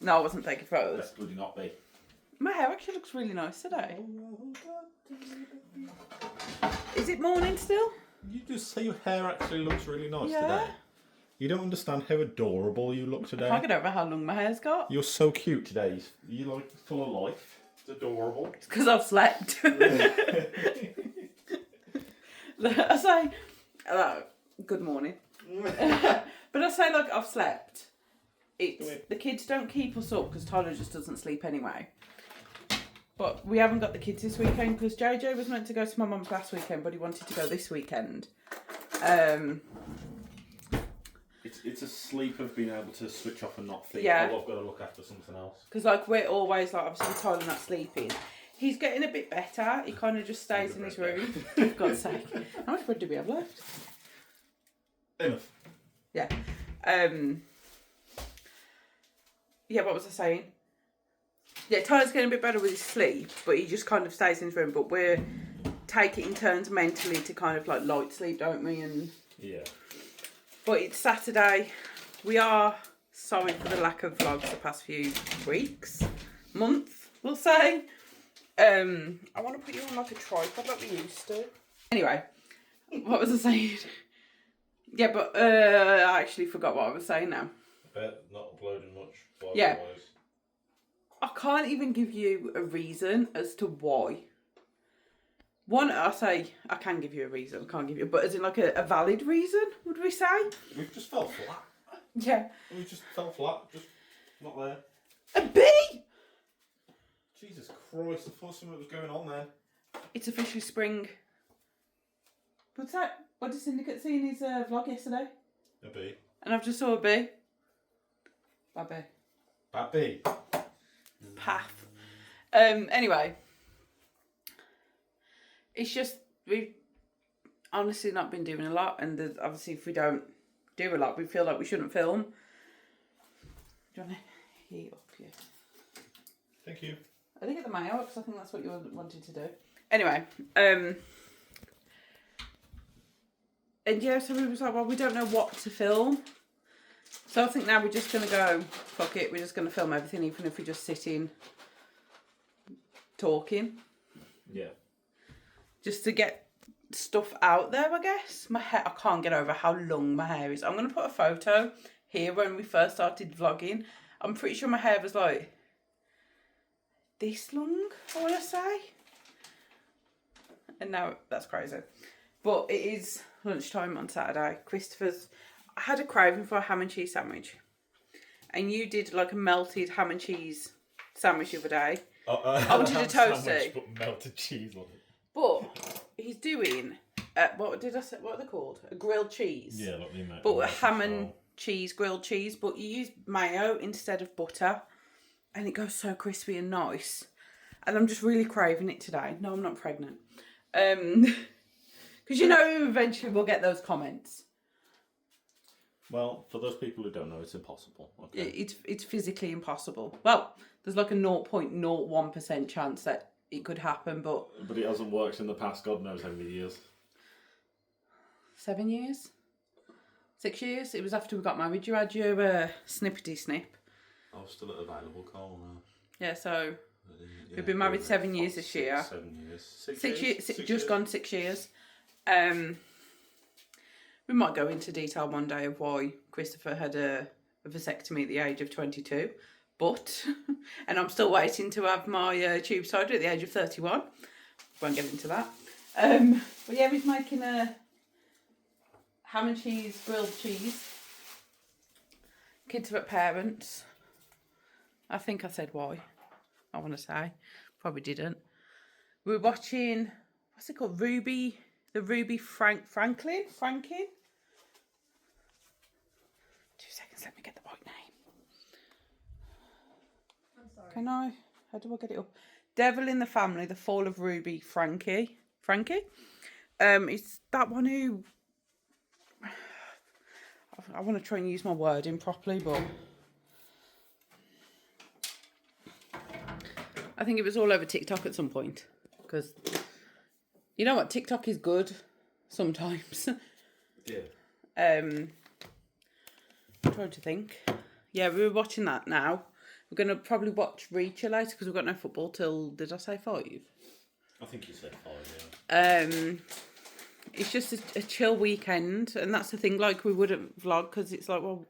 No, I wasn't taking photos. Best bloody not be. My hair actually looks really nice today. Is it morning still? You just say your hair actually looks really nice Yeah. today. You don't understand how adorable you look today. I can't get over how long my hair's got. You're so cute today. You're like full of life. It's adorable. It's because I've slept. I say, good morning. But I say like I've slept. The kids don't keep us up because Tyler just doesn't sleep anyway. But we haven't got the kids this weekend because JJ was meant to go to my mum's last weekend, but he wanted to go this weekend. It's a sleep of being able to switch off and not think, yeah. oh, I've got to look after something else. Because like we're always like, obviously with Tyler not sleeping. He's getting a bit better. He kind of just stays in his room. For God's sake. How much bread do we have left? Enough. Yeah. Yeah, what was I saying? Yeah, Tyler's getting a bit better with his sleep, but he just kind of stays in his room. But we're taking turns mentally to kind of like light sleep, don't we? And yeah. But it's Saturday. We are sorry for the lack of vlogs the past few weeks, month, we'll say. I want to put you on like a tripod like we used to. Anyway, what was I saying? Yeah, but I actually forgot what I was saying now. I bet not uploading much. Yeah. I can't even give you a reason as to why. One, I say I can give you a reason. I can't give you, but as in like a valid reason, would we say? We've just fell flat. Yeah. We just fell flat. Just not there. A bee! Jesus Christ! I thought something was going on there. It's officially spring. What's that? What did Syndicate see in his vlog yesterday? A bee. And I've just saw a bee. Bad bee. Bad bee. Path. Anyway. It's just, we've honestly not been doing a lot. And obviously if we don't do a lot, we feel like we shouldn't film. Do you want to heat up here? Thank you. I think at the mayo, because I think that's what you wanted to do. Anyway. And yeah, so we was like, well, we don't know what to film. So I think now we're just going to go, fuck it, we're just going to film everything, even if we're just sitting, talking. Yeah. Just to get stuff out there, I guess. My hair, I can't get over how long my hair is. I'm going to put a photo here when we first started vlogging. I'm pretty sure my hair was like this long, I want to say. And now that's crazy. But it is lunchtime on Saturday. I had a craving for a ham and cheese sandwich. And you did like a melted ham and cheese sandwich the other day. I wanted a toasty. But melted cheese on it. But he's doing, what did I say? What are they called? A grilled cheese. Yeah, like the American. But a ham and cheese, grilled cheese. But you use mayo instead of butter. And it goes so crispy and nice. And I'm just really craving it today. No, I'm not pregnant. Because you know eventually we'll get those comments. Well, for those people who don't know, it's impossible. Okay. It's physically impossible. Well, there's like a 0.01% chance that it could happen, but it hasn't worked in the past, God knows how many years. 7 years? 6 years? It was after we got married. You had your snippety snip. I was still at available call now. Yeah, so we've been married 7 years this year. 7 years. 6 years. Gone 6 years. We might go into detail one day of why Christopher had a vasectomy at the age of 22. But, and I'm still waiting to have my tube surgery at the age of 31. Won't get into that. But yeah, he's making a ham and cheese, grilled cheese. Kids with parents. I think I said why. I want to say. Probably didn't. We were watching, what's it called? Franklin? 2 seconds, let me get the right name. I'm sorry. Can I? How do I get it up? Devil in the Family, The Fall of Ruby Frankie. It's that one who... I want to try and use my wording properly, but... I think it was all over TikTok at some point. Because... You know what? TikTok is good sometimes. Yeah. I'm trying to think. Yeah, we were watching that now. We're going to probably watch Reacher later because we've got no football till, did I say 5? I think you said 5, yeah. It's just a chill weekend, and that's the thing, like, we wouldn't vlog because it's like, well,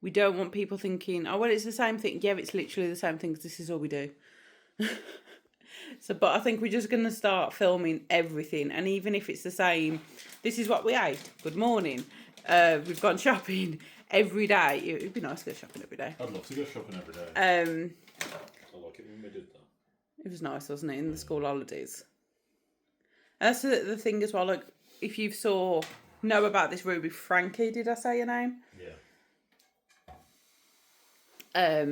we don't want people thinking, oh, well, it's the same thing. Yeah, it's literally the same thing because this is all we do. So, but I think we're just going to start filming everything, and even if it's the same, this is what we ate, good morning, we've gone shopping every day. It would be nice to go shopping every day. I'd love to go shopping every day. I like it when we did that. It was nice, wasn't it, in the school holidays? And that's the thing as well, like, if you know about this Ruby Frankie, did I say your name? Yeah.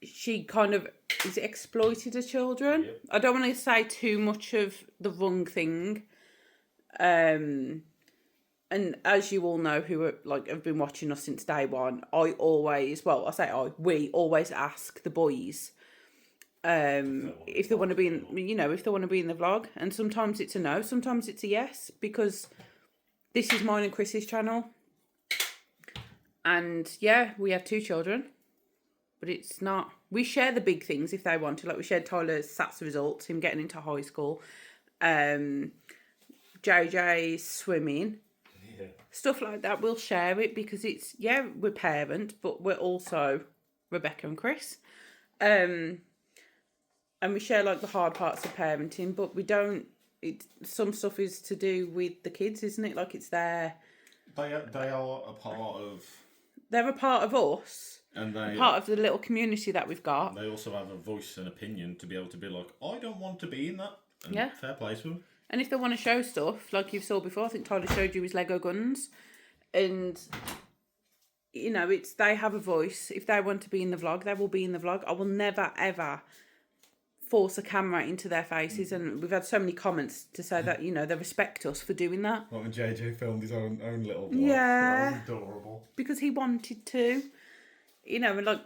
She kind of is exploited the children. Yep. I don't want to say too much of the wrong thing. And as you all know, who have been watching us since day one, we always ask the boys if they want to be in, if they want to be in the vlog, and sometimes it's a no, sometimes it's a yes, because this is mine and Chris's channel, and yeah, we have 2 children, but it's not. We share the big things if they want to, like we shared Tyler's SATs results, him getting into high school, JJ's swimming. Yeah. Stuff like that, we'll share it because it's, yeah, we're parent, but we're also Rebecca and Chris. And we share like the hard parts of parenting, but we don't, some stuff is to do with the kids, isn't it? Like it's their... They are a part of... They're a part of us. And they... Part of the little community that we've got. They also have a voice and opinion to be able to be like, I don't want to be in that. And yeah. Fair play to them. And if they want to show stuff, like you saw before, I think Tyler showed you his Lego guns. And, they have a voice. If they want to be in the vlog, they will be in the vlog. I will never, ever force a camera into their faces. And we've had so many comments to say that, they respect us for doing that. Like when JJ filmed his own little vlog. Yeah. That was adorable. Because he wanted to. And like,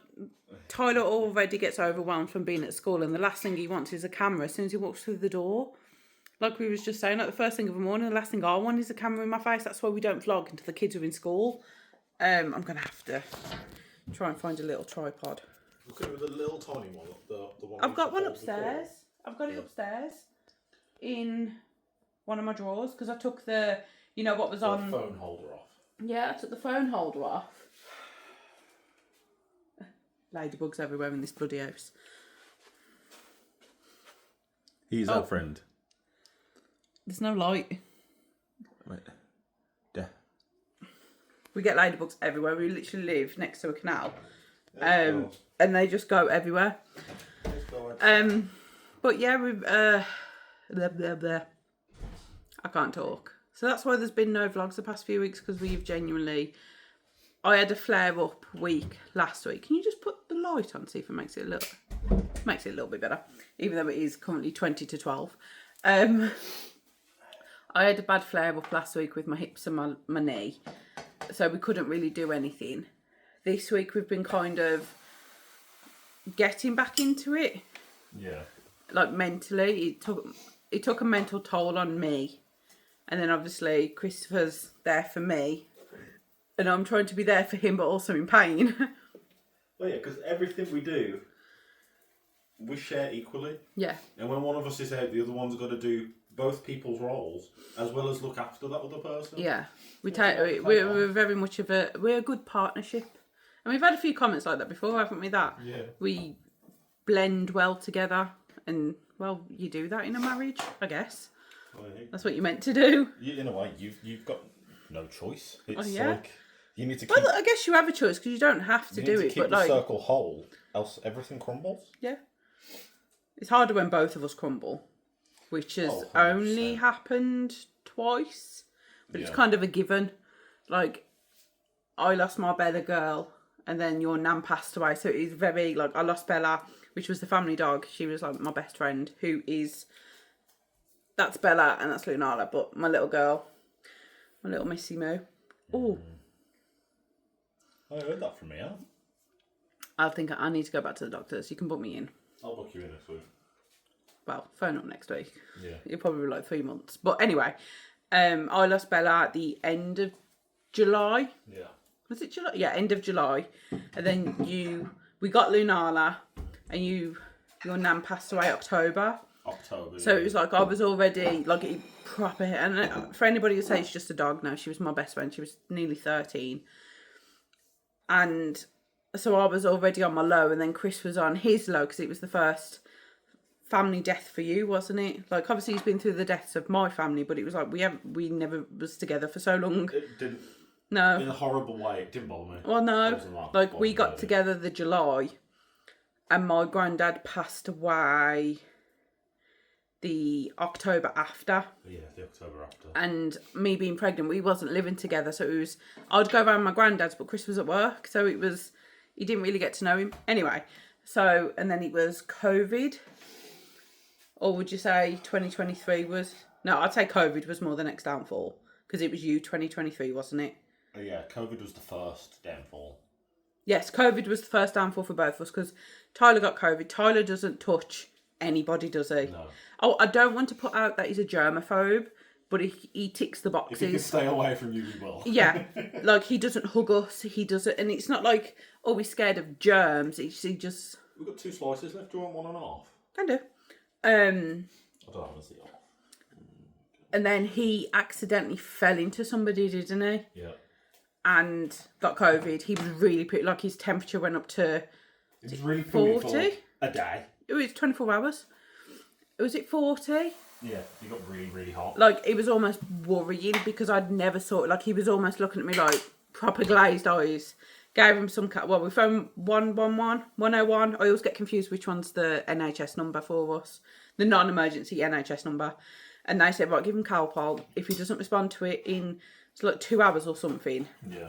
Tyler already gets overwhelmed from being at school, and the last thing he wants is a camera as soon as he walks through the door. Like we was just saying, like the first thing of the morning, the last thing I want is a camera in my face. That's why we don't vlog until the kids are in school. I'm going to have to try and find a little tripod. Look at the little tiny one. The one I've got one upstairs. I've got it upstairs in one of my drawers because I took the, what was on... The phone holder off. Yeah, I took the phone holder off. Ladybugs everywhere in this bloody house. He's our friend. There's no light. Wait. We get ladybugs everywhere. We literally live next to a canal. And they just go everywhere. But yeah, we've blah, blah, blah. I can't talk. So that's why there's been no vlogs the past few weeks, because we've genuinely... I had a flare-up week last week. Can you just put the light on, see if it makes it a little bit better, even though it is currently 20 to 12. I had a bad flare-up last week with my hips and my knee, so we couldn't really do anything. This week we've been kind of getting back into it. Yeah. Like mentally, it took a mental toll on me, and then obviously Christopher's there for me. And I'm trying to be there for him, but also in pain. Well, yeah, because everything we do, we share equally. Yeah. And when one of us is out, the other one's got to do both people's roles, as well as look after that other person. Yeah. We're very much we're a good partnership. And we've had a few comments like that before, haven't we? That we blend well together. And, well, you do that in a marriage, I guess. Well, that's what you're meant to do. In a way, you've got no choice. It's like... You need to keep, well, I guess you have a choice because you don't have to do it. Keep the circle whole, else everything crumbles. Yeah, it's harder when both of us crumble, which has only happened twice, but it's kind of a given. Like, I lost my Bella girl, and then your nan passed away, so it is very like I lost Bella, which was the family dog. She was like my best friend, that's Bella and that's Lunala, but my little girl, my little Missy Moo. Oh. I heard that from you. I think I need to go back to the doctors. You can book me in. I'll book you in next week. Well, phone up next week. Yeah. You'll probably be like 3 months. But anyway, I lost Bella at the end of July. Yeah. Was it July? Yeah, end of July. And then we got Lunala, and your nan passed away October. So it was like I was already like proper. And for anybody who says she's just a dog, no, she was my best friend. She was nearly 13, and so I was already on my low, and then Chris was on his low because it was the first family death for you, wasn't it? Like obviously he's been through the deaths of my family, but it was like we never was together for so long. It didn't. No. In a horrible way, it didn't bother me. Well, no. Like we got together the July, and my granddad passed away the October after. Yeah, the October after. And me being pregnant, we wasn't living together, so it was I'd go around my granddad's, but Chris was at work, so it was you didn't really get to know him anyway. So and then it was COVID, or would you say 2023 was? No, I'd say COVID was more the next downfall because it was 2023, wasn't it? Oh yeah, COVID was the first downfall. Yes, COVID was the first downfall for both of us because Tyler got COVID. Tyler doesn't touch anybody, does he? No. Oh, I don't want to put out that he's a germaphobe, but he ticks the boxes. If he can stay away from you, he will. Yeah, like he doesn't hug us. He doesn't, and it's not like he's scared of germs. He just. We've got 2 slices left. Do you want 1 and a half? Can do. I don't want to see half. And then he accidentally fell into somebody, didn't he? Yeah. And got COVID. He was really pretty. Like his temperature went up to. It was really 40 a day. It was 24 hours. Was it 40? Yeah, he got really, really hot. Like, it was almost worrying because I'd never saw it. Like, he was almost looking at me like proper glazed eyes. Gave him some... Well, we phoned 111, 101. I always get confused which one's the NHS number for us. The non-emergency NHS number. And they said, right, give him Calpol. If he doesn't respond to it in, it's like 2 hours or something. Yeah.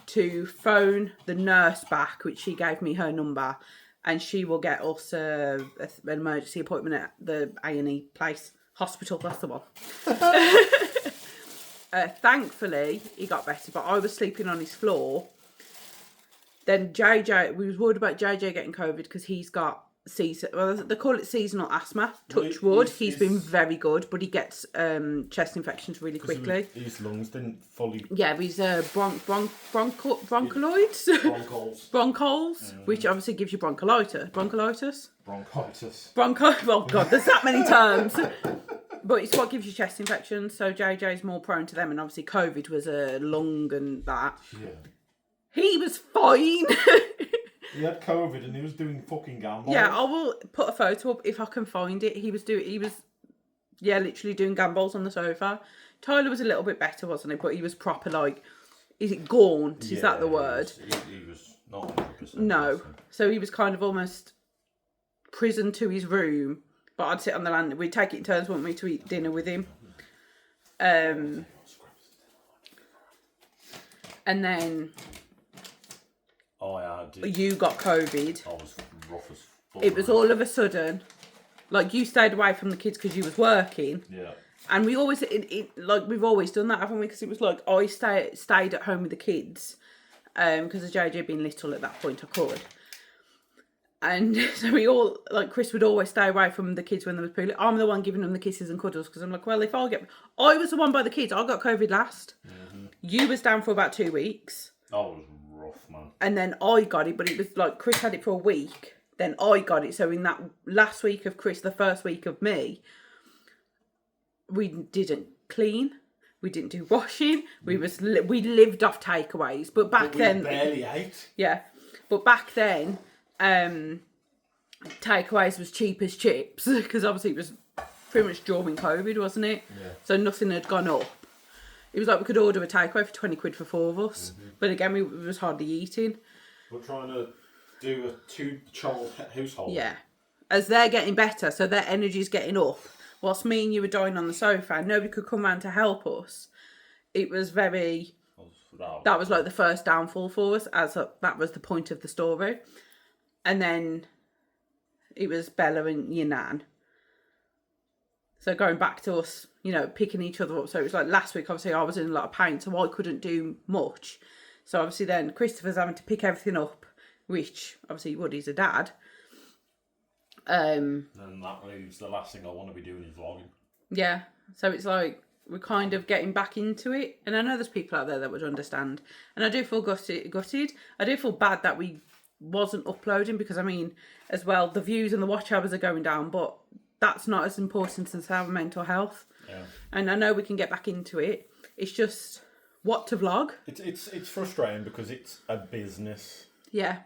To phone the nurse back, which she gave me her number. And she will get us an emergency appointment at the A&E place. Hospital, that's the one. Thankfully, he got better, but I was sleeping on his floor. Then we was worried about JJ getting COVID because he's got they call it seasonal asthma. Touch wood. He's been very good, but he gets chest infections really quickly. His lungs didn't fully... Yeah, he's broncholoids. Bronchols, which obviously gives you bronchitis. Bronchitis. Well, God, there's that many terms. But it's what gives you chest infections, so JJ's more prone to them, and obviously COVID was a lung and that. Yeah. He was fine. He had COVID and he was doing fucking gambles. Yeah, I will put a photo up if I can find it. He was literally doing gambles on the sofa. Tyler was a little bit better, wasn't he? But he was proper like, is it gaunt? Is that the word? He was not 100%. No. So he was kind of almost prisoned to his room. But I'd sit on the land. We'd take it in turns, wouldn't we, to eat dinner with him. And then... Oh, yeah, you got COVID. I was rough as fuck. It was all of a sudden, like you stayed away from the kids because you was working. Yeah. And we always, like we've always done that, haven't we? Because it was like I stayed at home with the kids, because of JJ being little at that point, I could. And so we all, like Chris would always stay away from the kids when there was poo. I'm the one giving them the kisses and cuddles because I'm like, well, if I was the one by the kids. I got COVID last. Mm-hmm. You was down for about 2 weeks. Oh, it was rough, man. And then I got it, but it was like Chris had it for a week. Then I got it. So in that last week of Chris, the first week of me, we didn't clean. We didn't do washing. We lived off takeaways. But back then, we barely ate. Yeah, but back then, takeaways was cheap as chips because obviously it was pretty much during COVID, wasn't it? Yeah. So nothing had gone up. It was like we could order a takeaway for 20 quid for 4 of us. Mm-hmm. But again, we was hardly eating. We're trying to do a 2-child household. Yeah. As they're getting better, so their energy's getting up. Whilst me and you were dying on the sofa and nobody could come round to help us, it was very... That was like the first downfall for us, that was the point of the story. And then it was Bella and your nan. So going back to us, picking each other up. So it was like last week, obviously, I was in a lot of pain, so I couldn't do much. So obviously then Christopher's having to pick everything up, which obviously he's a dad. And that leaves the last thing I want to be doing is vlogging. Yeah. So it's like, we're kind of getting back into it. And I know there's people out there that would understand. And I do feel gutted. I do feel bad that we wasn't uploading because, I mean, as well, the views and the watch hours are going down, but that's not as important as our mental health. Yeah. And I know we can get back into it. It's just what to vlog. It's frustrating because it's a business. Yeah.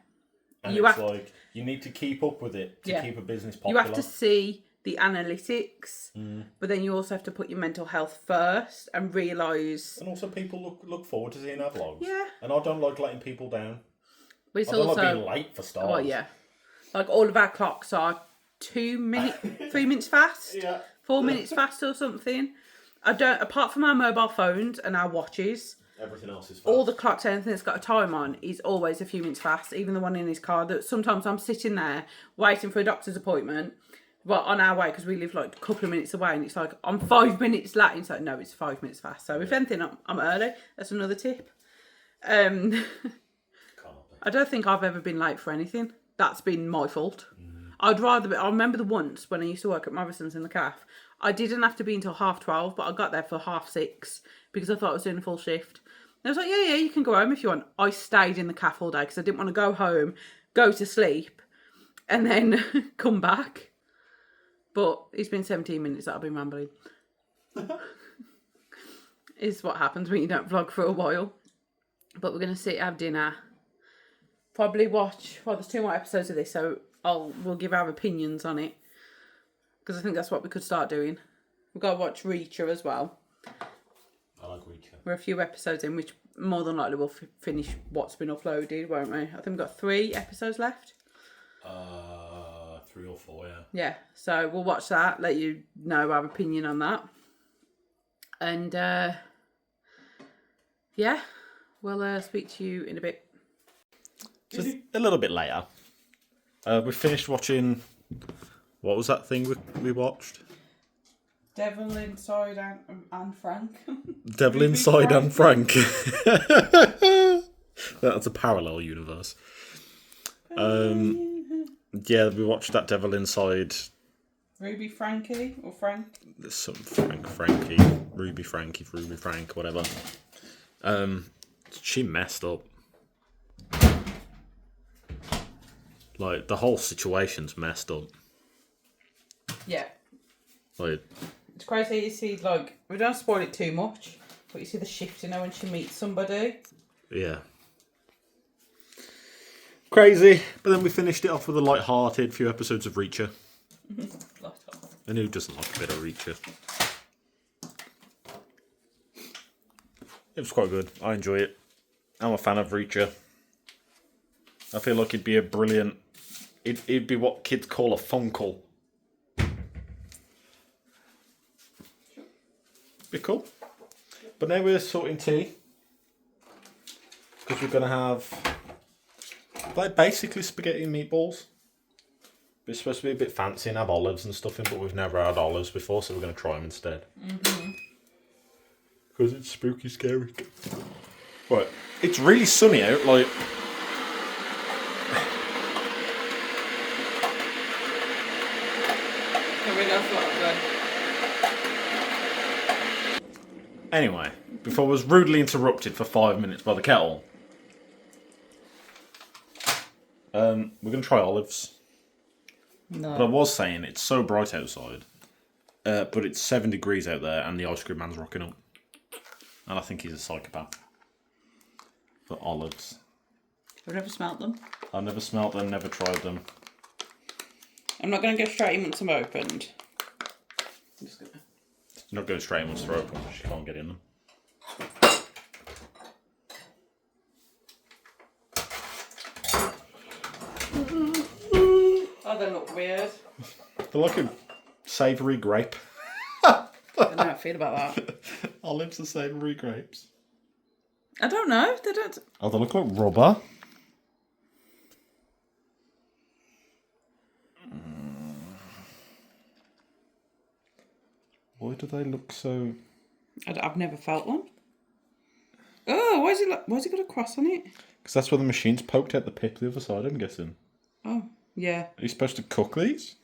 And you need to keep up with it to keep a business popular. You have to see the analytics, but then you also have to put your mental health first and realise. And also, people look forward to seeing our vlogs. Yeah. And I don't like letting people down. But it's I don't also like being late for stars. Oh yeah, like all of our clocks are 3 minutes fast. Yeah. 4 minutes fast or something. I don't. Apart from our mobile phones and our watches. Everything else is fast. All the clocks, anything that's got a time on, is always a few minutes fast. Even the one in his car. That sometimes I'm sitting there waiting for a doctor's appointment, well, on our way because we live like a couple of minutes away, and it's like I'm 5 minutes late. And it's like no, it's 5 minutes fast. So if anything, I'm early. That's another tip. I don't think I've ever been late for anything. That's been my fault. I'd rather be. I remember the once when I used to work at Morrison's in the calf. I didn't have to be until 12:30, but I got there for 6:30 because I thought I was doing a full shift. And I was like, yeah, you can go home if you want. I stayed in the calf all day because I didn't want to go home, go to sleep, and then come back. But it's been 17 minutes that I've been rambling. Is what happens when you don't vlog for a while. But we're going to sit, have dinner. Probably watch. Well, there's 2 more episodes of this, so we'll give our opinions on it. Because I think that's what we could start doing. We've got to watch Reacher as well. I like Reacher. We're a few episodes in, which more than likely we'll finish what's been uploaded, won't we? I think we've got 3 episodes left. 3 or 4, yeah. Yeah, so we'll watch that, let you know our opinion on that. And, yeah, we'll speak to you in a bit. Just a little bit later. We finished watching... What was that thing we watched? Devil Inside and Frank. Devil Inside and Frank. That's a parallel universe. Yeah, we watched that Devil Inside. Ruby Frankie or Frank? There's some Frankie, Ruby Frankie, Ruby Frank, whatever. She messed up. Like, the whole situation's messed up. Yeah. Like, it's crazy you see, like, we don't spoil it too much, but you see the shift, you know, when she meets somebody. Yeah. Crazy. But then we finished it off with a light-hearted few episodes of Reacher. And who doesn't like a bit of Reacher? It was quite good. I enjoy it. I'm a fan of Reacher. I feel like it'd be a brilliant... It'd be what kids call a funkle. Be cool. But now we're sorting tea. Because we're going to have... like basically spaghetti and meatballs. It's supposed to be a bit fancy and have olives and stuff in, but we've never had olives before, so we're going to try them instead. Because it's spooky scary. Right. It's really sunny out, like... Anyway, before I was rudely interrupted for 5 minutes by the kettle, we're going to try olives. No. But I was saying it's so bright outside, but it's 7 degrees out there and the ice cream man's rocking up. And I think he's a psychopath. For olives. I've never smelt them. I've never smelt them, never tried them. I'm not going to go straight in once I'm opened. I'm just going to... You're not going straight in once they're open because you can't get in them. Oh, they look weird. They're like a savoury grape. I don't know how I feel about that. Olives are savoury grapes. I don't know. They don't... Oh, they look like rubber. Why do they look so... I've never felt one. Oh, why's it got a cross on it? Because that's where the machine's poked out the pip the other side, I'm guessing. Oh, yeah. Are you supposed to cook these?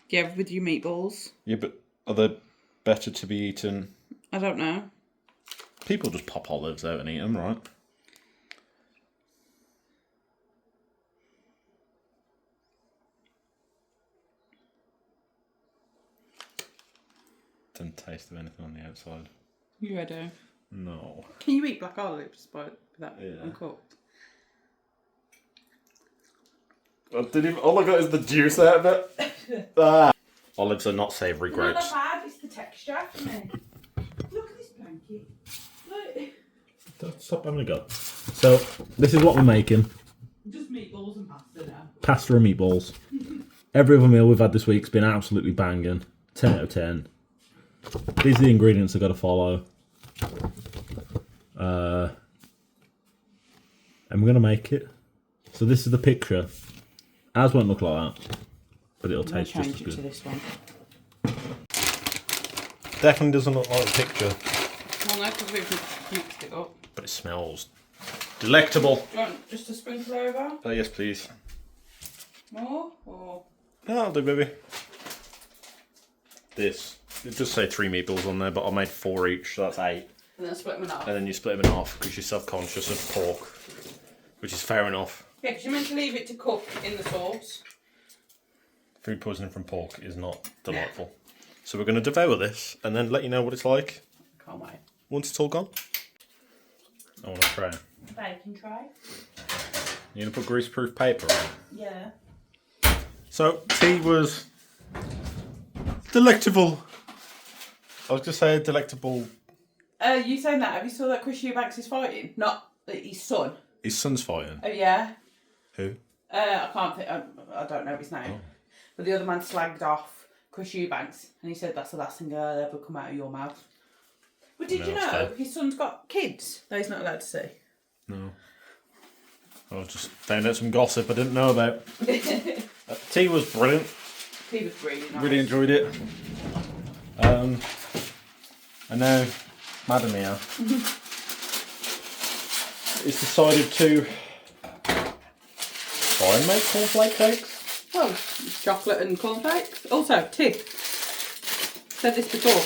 Yeah, with your meatballs. Yeah, but are they better to be eaten I don't know. People just pop olives out and eat them, right? Didn't taste of anything on the outside. You ready? No. Can you eat black olives without uncooked? All I got is the juice out of it. Olives are not savoury grapes. Not bad, it's the texture for me. Look at this blanket. Look. Stop having a go. So, this is what we're making. Just meatballs and pasta now. Pasta and meatballs. Every other meal we've had this week's been absolutely banging. 10 out of 10. These are the ingredients I've got to follow. And we're going to make it. So this is the picture. Ours won't look like that, but it'll taste just as good. To this one. Definitely doesn't look like the picture. Well, no, because we've mixed it up. But it smells delectable. Do you want just a sprinkle over? Oh, yes, please. More? Or? No, I'll do, baby. This. It does say 3 meatballs on there, but I made 4 each, so that's 8. And then split them in half. And then you split them in half because you're self-conscious of pork, which is fair enough. Yeah, because you're meant to leave it to cook in the sauce. Food poisoning from pork is not delightful. So we're going to devour this and then let you know what it's like. Can't wait. Once it's all gone. I want to try. Bacon tray. You're going to put grease-proof paper on? Yeah. So, tea was delectable. I was going to say delectable. You saying that? Have you saw that Chris Eubanks is fighting? Not his son. His son's fighting. Oh yeah. Who? I can't think. I don't know his name. Oh. But the other man slagged off Chris Eubanks, and he said that's the last thing that'll ever come out of your mouth. But did you know fair. his son's got kids that he's not allowed to see? No. I just found out some gossip I didn't know about. Tea was brilliant. He was really nice. Really enjoyed it. And now, Madam Mia is decided to try and make cornflake cakes. Well, it's chocolate and cornflakes. Also, tip. Said this before.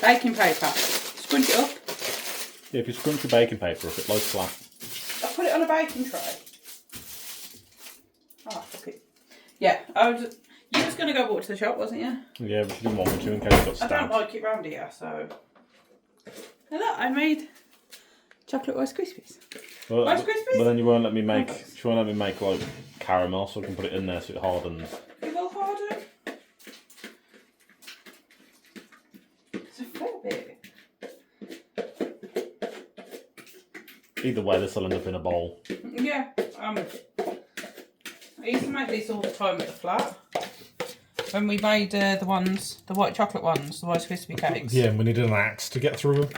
Baking paper. Scrunch it up. Yeah, if you scrunch your baking paper up, it lies flat. I put it on a baking tray. Oh, fuck it. Yeah, you was going to go walk to the shop, wasn't you? Yeah, but she didn't want me to in case it got I stabbed. don't like it round here, so... And look, I made chocolate Rice Krispies. Well, Rice Krispies? But then you won't let me make. She won't let me make like caramel, so I can put it in there so it hardens. It will harden. It's a fair bit. Either way, this will end up in a bowl. Yeah. I used to make these all the time at the flat. When we made the white chocolate ones, the Rice Krispie cakes. Yeah, and we needed an axe to get through them.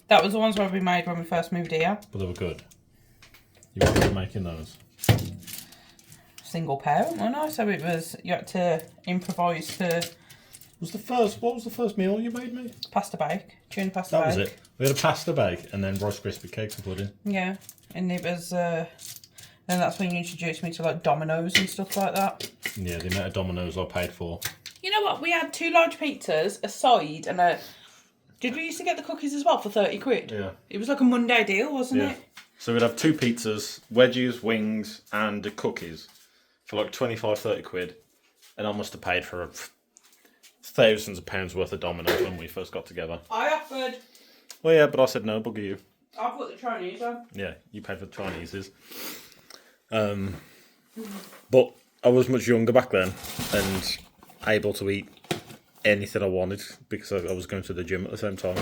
That was the ones where we made when we first moved here. But they were good. You were good at making those. Single parent, wasn't I? So it was, you had to improvise to... What was the first meal you made me? Pasta bake. Tuna pasta That bake. was it. We had a pasta bake and then Rice Krispie cakes and pudding. Yeah. And it was... then that's when you introduced me to like Domino's and stuff like that. Yeah, the amount of Domino's I paid for. You know what? We had 2 large pizzas, a side, and a... Did we used to get the cookies as well for 30 quid? Yeah. It was like a Monday deal, wasn't it? So we'd have 2 pizzas, wedges, wings, and the cookies for like 25, 30 quid. And I must have paid for thousands of pounds worth of Domino's when we first got together. I offered... Well, yeah, but I said no, bugger you. I put the Chinese on. Yeah, you paid for the Chinese's. But I was much younger back then and able to eat anything I wanted because I was going to the gym at the same time.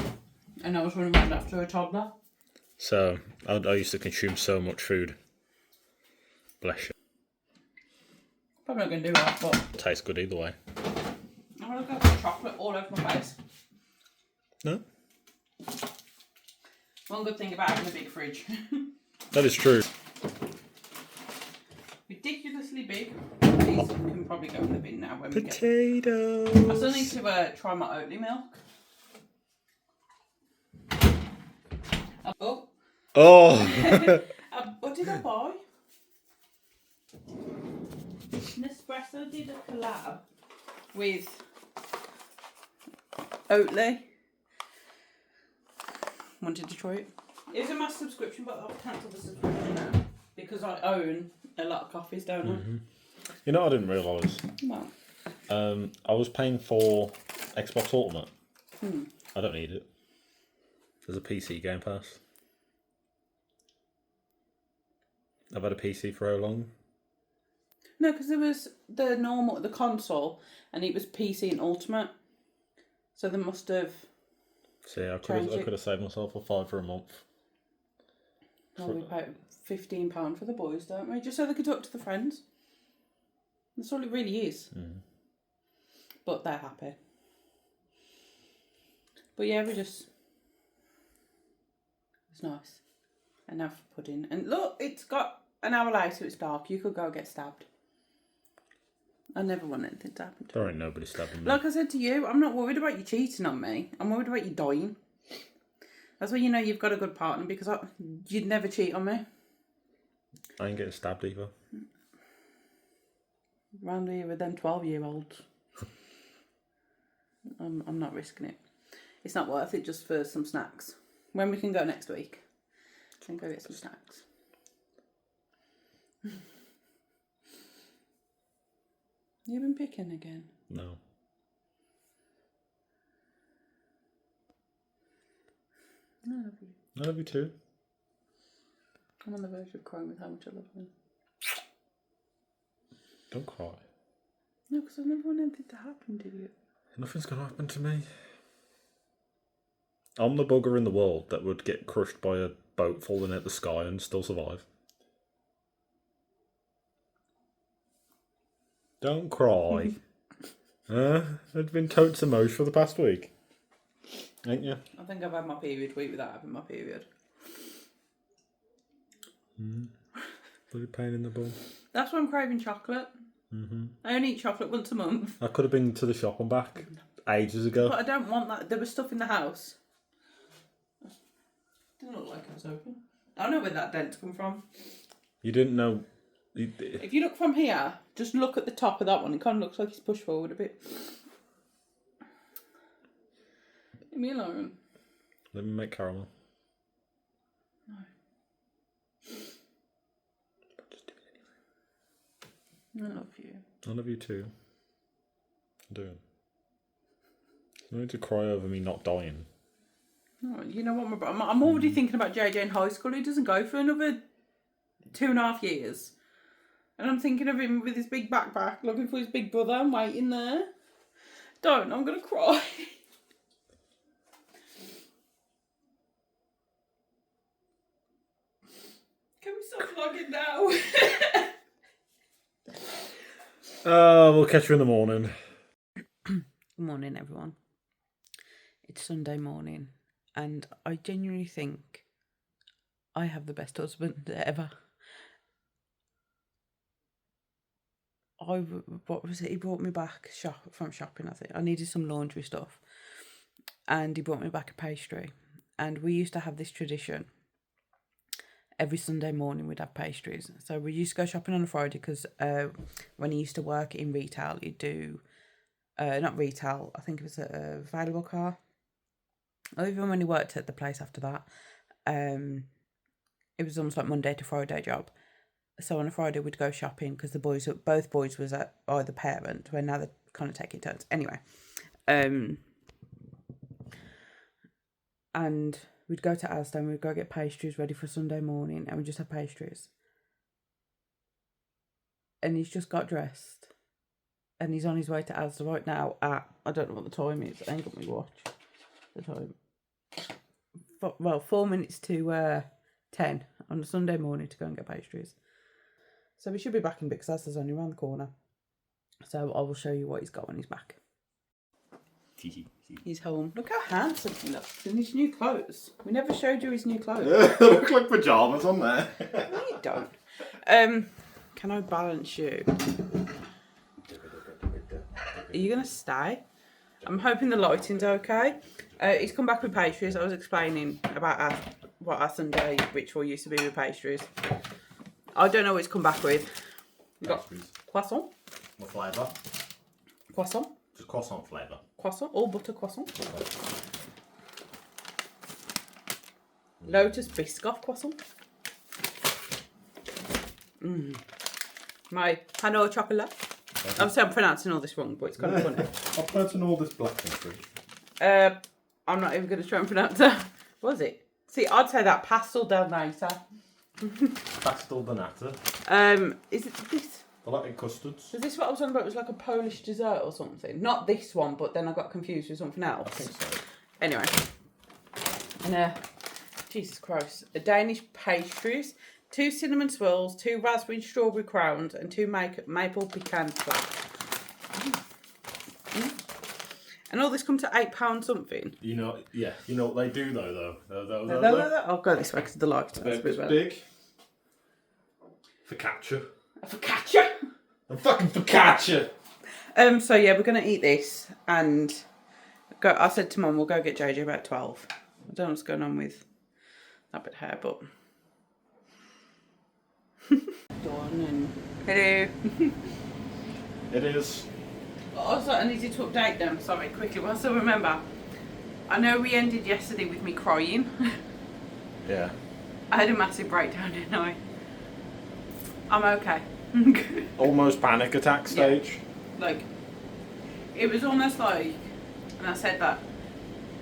And I was running around after a toddler. So I used to consume so much food. Bless you. Probably not going to do that, but... Tastes good either way. I'm going to go for chocolate all over my face. No? One good thing about having a big fridge. That is true. Ridiculously big. These can probably go in the bin now when we get... Potatoes. I still need to try my Oatly milk. Oh. Oh. What did I buy? Nespresso did a collab with Oatly. wanted to try it. It was a mass subscription, but I've cancelled the subscription now because I own a lot of coffees, don't I? You know, I didn't realise. No. I was paying for Xbox Ultimate. I don't need it. There's a PC Game Pass. I've had a PC for how long? No, because there was the console, and it was PC and Ultimate. So they must have. See, I could have saved myself a £5 for a month. Well, we pay £15 for the boys, don't we? Just so they could talk to the friends. That's all it really is. But they're happy. But yeah, it's nice. And now for pudding. And look, it's got an hour later, it's dark. You could go get stabbed. I never want anything to happen to There ain't nobody stabbing me. Like I said to you, I'm not worried about you cheating on me. I'm worried about you dying. That's why you know you've got a good partner, because you'd never cheat on me. I ain't getting stabbed either. Round here with them 12-year-olds. I'm not risking it. It's not worth it just for some snacks. When we can go next week, we can go get some snacks. You been picking again? No. I love you. I love you too. I'm on the verge of crying with how much I love you. Don't cry. No, because I never want anything to happen to you. Nothing's going to happen to me. I'm the bugger in the world that would get crushed by a boat falling out the sky and still survive. Don't cry. I've been totes emotion for the past week. Ain't you? I think I've had my period week without having my period. Bloody pain in the bum. That's why I'm craving chocolate. I only eat chocolate once a month. I could have been to the shop and back ages ago. But I don't want that. There was stuff in the house. Didn't look like it was open. I don't know where that dent's come from. You didn't know... If you look from here, just look at the top of that one. It kind of looks like it's pushed forward a bit. Leave me alone. Let me make caramel. No. Just do it anyway. I love you. I love you too. I do. You need to cry over me not dying. No, you know what, I'm already thinking about JJ in high school. He doesn't go for another 2.5 years. And I'm thinking of him with his big backpack, looking for his big brother and waiting there. Don't, I'm going to cry. Can we stop vlogging now? We'll catch you in the morning. Good morning, everyone. It's Sunday morning, and I genuinely think I have the best husband ever. What was it? He brought me back from shopping, I think. I needed some laundry stuff. And he brought me back a pastry. And we used to have this tradition. Every Sunday morning we'd have pastries. So we used to go shopping on a Friday because when he used to work in retail, he'd do... not retail, I think it was a valuable car. Or even when he worked at the place after that. It was almost like Monday to Friday job. So on a Friday we'd go shopping because both boys was at either parent, where now they're kind of taking turns. Anyway, and we'd go to Asda and we'd go get pastries ready for Sunday morning, and we just have pastries. And he's just got dressed, and he's on his way to Asda right now at, I don't know what the time is. I ain't got my watch. The time. 4 minutes to 10 on a Sunday morning to go and get pastries. So we should be back in bit because Asda's only around the corner. So I will show you what he's got when he's back. He's home. Look how handsome he looks in his new clothes. We never showed you his new clothes. They look like pyjamas on there. No, you don't. Can I balance you? Are you going to stay? I'm hoping the lighting's okay. He's come back with pastries. I was explaining about what our Sunday ritual used to be with pastries. I don't know what he's come back with. We've got croissant. What flavour? Croissant. Just croissant flavour. Croissant. All butter croissant. Lotus Biscoff croissant. My Hanoi chocolate. Obviously, I'm pronouncing all this wrong, but it's kind of funny. I'm pronouncing all this black country. I'm not even going to try and pronounce it. What was it? See, I'd say that pastel del nata. Pastel de nata. Is it this? I like custards. Is this what I was on about? It was like a Polish dessert or something. Not this one, but then I got confused with something else. I think so. Anyway. And Jesus Christ. A Danish pastries, 2 cinnamon swirls, 2 raspberry and strawberry crowns, and 2 maple pecan flaps. And all this comes to £8 something. You know, yeah. You know what they do though. No. I'll go this way because the light It's big. Focaccia. A focaccia. A fucking focaccia. So yeah, we're gonna eat this and go. I said to Mum, we'll go get JJ about 12. I don't know what's going on with that bit of hair, but done and hello. It is. Also, I needed to update them. Sorry, quickly. Well, so remember, I know we ended yesterday with me crying. Yeah. I had a massive breakdown, didn't I? I'm okay. Almost panic attack stage. Yeah. Like, it was almost like, and I said that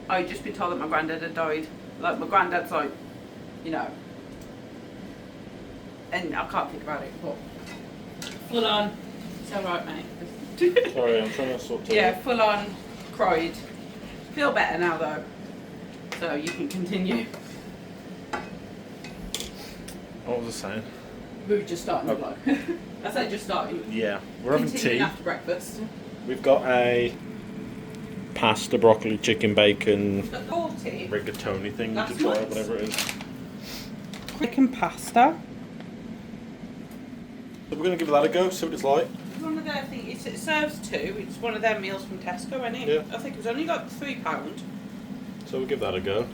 I'd just been told that my granddad had died. Like, my granddad's like, you know, and I can't think about it, but full on. It's alright, mate. Sorry, I'm trying to sort of... Yeah, full on cried. Feel better now though, so you can continue. What was I saying? We were just starting the vlog. I said just starting. Yeah, we're having tea. After breakfast. We've got a pasta, broccoli, chicken, bacon, tea. rigatoni thing That's to try, nice. whatever it is. Chicken pasta. So we're going to give that a go, see what it's like. One of their things. It serves 2. It's one of their meals from Tesco, isn't it? Yeah. I think it was only like £3. So we'll give that a go.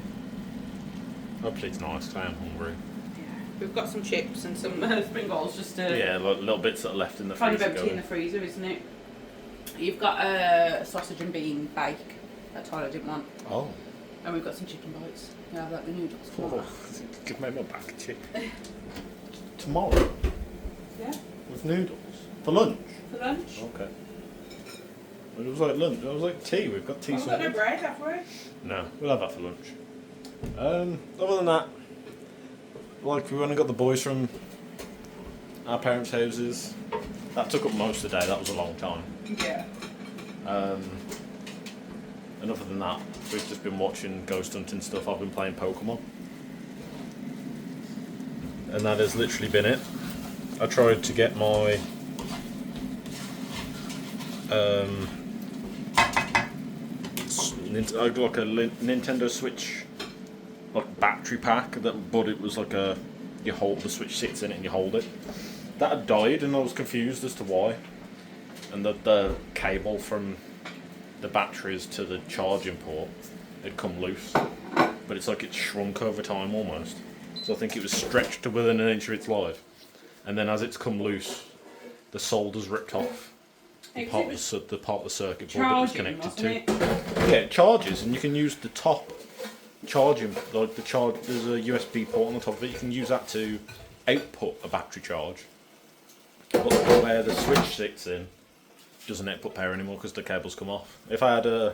Hopefully it's nice, 'cause I am hungry. Yeah. We've got some chips and some spring rolls just to... Yeah, like little bits that are left in the kind of freezer. empty in the freezer, isn't it? You've got a sausage and bean bake that Tyler didn't want. Oh. And we've got some chicken bites. Yeah, like the noodles. Oh, give me my back, chick. Tomorrow? Yeah. With noodles? For lunch? For lunch. Okay. It was like lunch. It was like tea. We've got tea. We've got no bread, have we? No, we'll have that for lunch. Other than that, like we went and got the boys from our parents' houses. That took up most of the day. That was a long time. Yeah. And other than that, we've just been watching ghost hunting stuff. I've been playing Pokemon, and that has literally been it. I tried to get my like a Nintendo Switch like battery pack but it was like you hold the Switch sits in it and you hold it. That had died and I was confused as to why. And the cable from the batteries to the charging port had come loose, but it's like it's shrunk over time almost. So I think it was stretched to within an inch of its life, and then as it's come loose, the solder's ripped off. The part of the circuit board that it was connected to. Yeah, it charges, and you can use the top charging, like the charge. There's a USB port on the top of it. You can use that to output a battery charge. But where the switch sits in, doesn't output power anymore because the cables come off. If I had I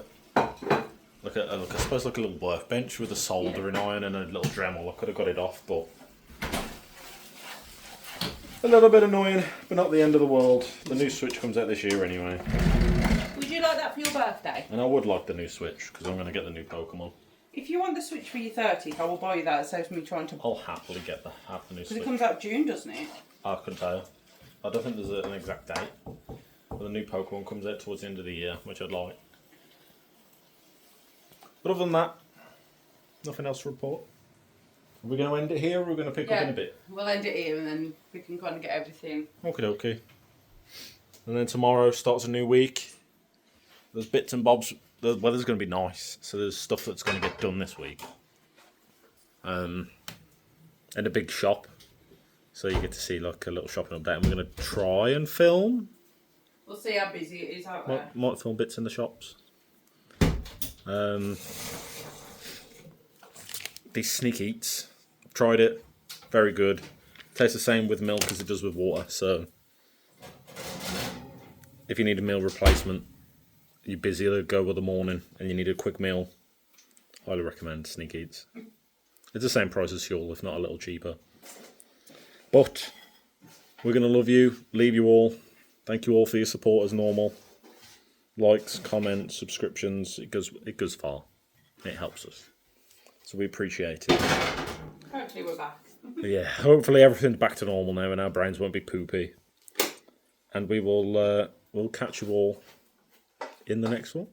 suppose like a little workbench with a soldering iron and a little Dremel, I could have got it off, but. A little bit annoying, but not the end of the world. The new Switch comes out this year anyway. Would you like that for your birthday? And I would like the new Switch, because I'm going to get the new Pokemon. If you want the Switch for your 30th, I will buy you that. It saves me trying to... I'll happily have the new Because Switch. it comes out June, doesn't it? I couldn't tell you. I don't think there's an exact date. But the new Pokemon comes out towards the end of the year, which I'd like. But other than that, nothing else to report. Are we going to end it here, or are we going to pick up in a bit? We'll end it here and then we can kind of get everything. Okie dokie. And then tomorrow starts a new week. There's bits and bobs. The weather's going to be nice, so there's stuff that's going to get done this week. And a big shop. So you get to see like a little shopping update. And we're going to try and film. We'll see how busy it is out there. Might film bits in the shops. these Sneak Eats. I've tried it. Very good. Tastes the same with milk as it does with water. So if you need a meal replacement, you're busy to go with the morning and you need a quick meal, highly recommend Sneak Eats. It's the same price as Huel, if not a little cheaper. But we're going to love you, leave you all. Thank you all for your support as normal. Likes, comments, subscriptions. It goes far. It helps us. So we appreciate it. Hopefully we're back. Yeah, hopefully everything's back to normal now and our brains won't be poopy. And we will we'll catch you all in the next one.